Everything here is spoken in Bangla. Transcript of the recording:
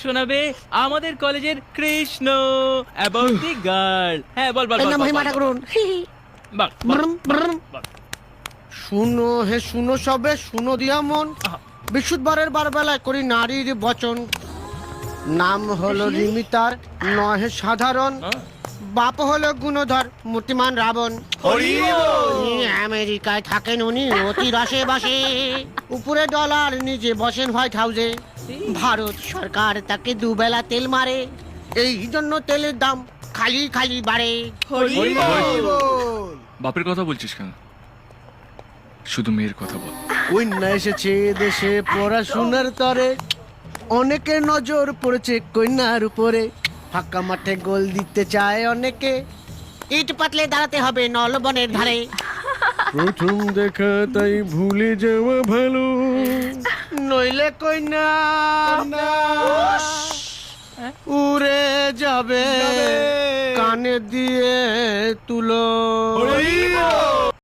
শোনাবে আমাদের কলেজের কৃষ্ণ অ্যাবাউট দি গার্ল। হ্যাঁ বল বল বল মহিমা ঠাকুরুন। বল, বল। শুনো হে শুনো সবে শুনো দিয়া মন, আহা। বিশুদ্ধবারের বারবেলায় করি নারীর বচন। নাম হলো রিমিতার নহে সাধারণ, বাপ হলো গুণধর মূর্তিমান রাবণ। আমেরিকায় থাকেন উনি অতি রসে বসে, উপরে ডলার নিজে বসেন হোয়াইট হাউসে। ভারত সরকার তাকে দুবেলা তেল মারে, এই জন্য তেলের দাম খালি খালি বাড়ে। বাপের কথা বলছিস কেন? শুধু মেয়ের কথা বল। কন্যা এসেছে দেশে পড়াশোনার তরে, অনেকের নজর পড়েছে কন্যার উপরে। ফাঁকা মাঠে গোল দিতে চায় অনেকে, ইট পাতলে দাঁড়াতে হবে নলবনের ধারে। প্রথম দেখা তাই ভুলে যাওয়া ভালো, নইলে কন্যা উড়ে যাবে কানে দিয়ে তুলো।